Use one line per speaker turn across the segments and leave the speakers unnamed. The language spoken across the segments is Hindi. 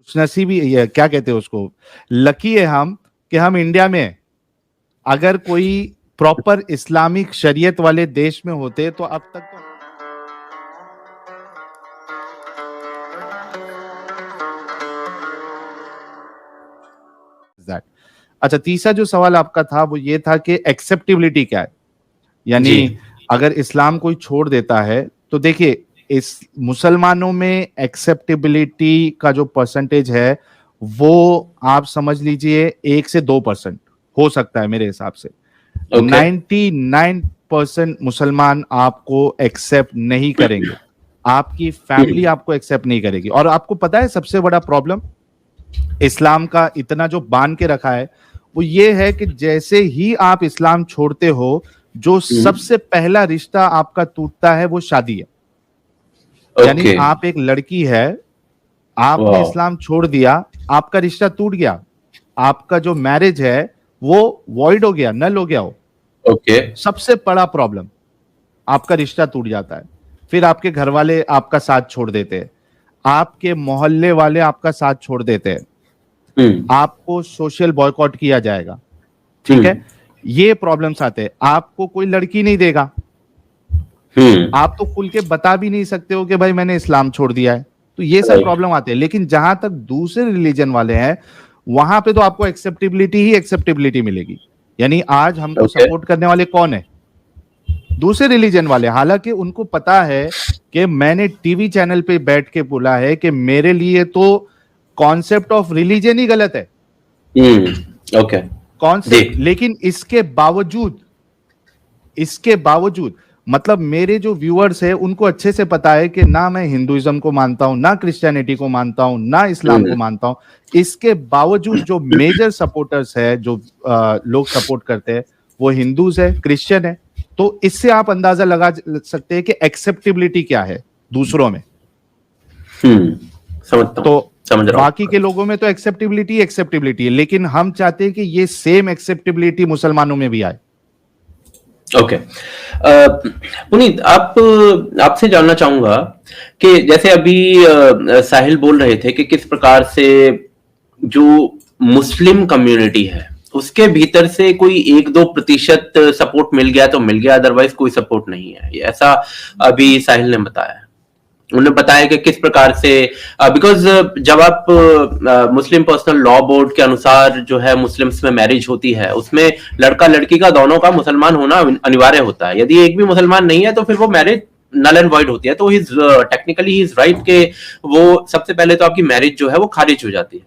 खुशनसीबी ये क्या कहते हैं उसको, लकी है हम कि हम इंडिया में अगर कोई प्रॉपर इस्लामिक शरीयत वाले देश में होते तो अब तक तो that. अच्छा, तीसरा जो सवाल आपका था वो ये था कि एक्सेप्टेबिलिटी क्या है, यानी अगर इस्लाम कोई छोड़ देता है तो देखिए इस मुसलमानों में एक्सेप्टेबिलिटी का जो परसेंटेज है वो आप समझ लीजिए 1 से 2% हो सकता है मेरे हिसाब से। 99% मुसलमान आपको एक्सेप्ट नहीं करेंगे, आपकी फैमिली आपको एक्सेप्ट नहीं करेगी। और आपको पता है सबसे बड़ा प्रॉब्लम इस्लाम का इतना जो बांध के रखा है वो ये है कि जैसे ही आप इस्लाम छोड़ते हो जो सबसे पहला रिश्ता आपका टूटता है वो शादी है। यानी आप एक लड़की है, आपने इस्लाम छोड़ दिया, आपका रिश्ता टूट गया, आपका जो मैरिज है वो वॉइड हो गया, नल हो गया हो। सबसे बड़ा प्रॉब्लम, आपका रिश्ता टूट जाता है, फिर आपके घर वाले आपका साथ छोड़ देते हैं, आपके मोहल्ले वाले आपका साथ छोड़ देते हैं, आपको सोशल बॉयकॉट किया जाएगा, ठीक है, ये प्रॉब्लम्स आते हैं। आपको कोई लड़की नहीं देगा, आप तो खुल के बता भी नहीं सकते हो कि भाई मैंने इस्लाम छोड़ दिया है, तो ये सब प्रॉब्लम आते हैं। लेकिन जहां तक दूसरे रिलीजन वाले हैं वहां पे तो आपको एक्सेप्टेबिलिटी ही एक्सेप्टेबिलिटी मिलेगी। यानी आज हमको सपोर्ट करने वाले कौन है? दूसरे रिलीजन वाले। हालांकि उनको पता है कि मैंने टीवी चैनल पे बैठ के बोला है कि मेरे लिए तो कॉन्सेप्ट ऑफ रिलीजन ही गलत है, कॉन्सेप्ट। लेकिन इसके बावजूद मतलब मेरे जो व्यूअर्स है उनको अच्छे से पता है कि ना मैं हिंदुइज्म को मानता हूं, ना क्रिश्चियनिटी को मानता हूं, ना इस्लाम को मानता हूं। इसके बावजूद जो मेजर सपोर्टर्स है, जो लोग सपोर्ट करते हैं वो हिंदूज है, क्रिश्चियन है। तो इससे आप अंदाजा लगा सकते हैं कि एक्सेप्टेबिलिटी क्या है दूसरों में। तो बाकी के लोगों में तो एक्सेप्टेबिलिटी है, लेकिन हम चाहते हैं कि ये सेम एक्सेप्टेबिलिटी मुसलमानों में भी आए।
पुनीत, आपसे जानना चाहूंगा कि जैसे अभी साहिल बोल रहे थे कि किस प्रकार से जो मुस्लिम कम्युनिटी है उसके भीतर से कोई 1-2% सपोर्ट मिल गया तो मिल गया, अदरवाइज कोई सपोर्ट नहीं है, ऐसा अभी साहिल ने बताया। उन्होंने बताया कि किस प्रकार से बिकॉज जब आप मुस्लिम पर्सनल लॉ बोर्ड के अनुसार जो है मुस्लिम्स में मैरिज होती है उसमें लड़का लड़की का दोनों का मुसलमान होना अनिवार्य होता है। यदि एक भी मुसलमान नहीं है तो फिर वो मैरिज नल एंड वॉइड होती है। तो टेक्निकली ही इज राइट कि वो सबसे पहले तो आपकी मैरिज जो है वो खारिज हो जाती है।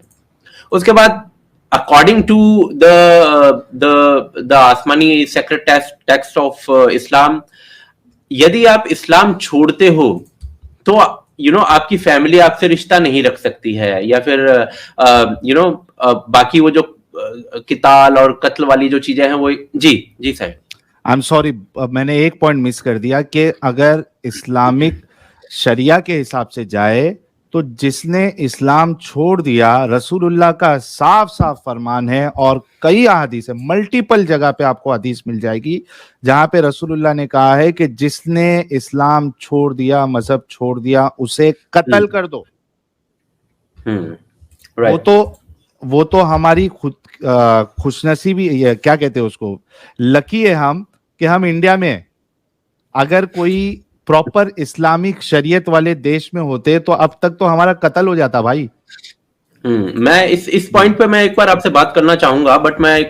उसके बाद अकॉर्डिंग टू द आसमानी सेक्रेट टेक्स्ट ऑफ इस्लाम, यदि आप इस्लाम छोड़ते हो तो आपकी फैमिली आपसे रिश्ता नहीं रख सकती है, या फिर बाकी वो जो किताल और कत्ल वाली जो चीजें हैं वो जी सर
आई एम सॉरी, मैंने एक पॉइंट मिस कर दिया कि अगर इस्लामिक शरिया के हिसाब से जाए तो जिसने इस्लाम छोड़ दिया, रसूलुल्लाह का साफ साफ फरमान है और कई अहादीस है, मल्टीपल जगह पे आपको हदीस मिल जाएगी जहां पे रसूलुल्लाह ने कहा है कि जिसने इस्लाम छोड़ दिया, मजहब छोड़ दिया, उसे कत्ल कर दो। वो तो हमारी खुशनसीबी, क्या कहते हैं उसको, लकी है हम कि हम इंडिया में अगर कोई प्रॉपर इस्लामिक शरीयत वाले देश में होते तो अब तक तो हमारा कत्ल हो जाता भाई।
मैं इस पॉइंट पे मैं एक बार आपसे बात करना चाहूंगा, बट मैं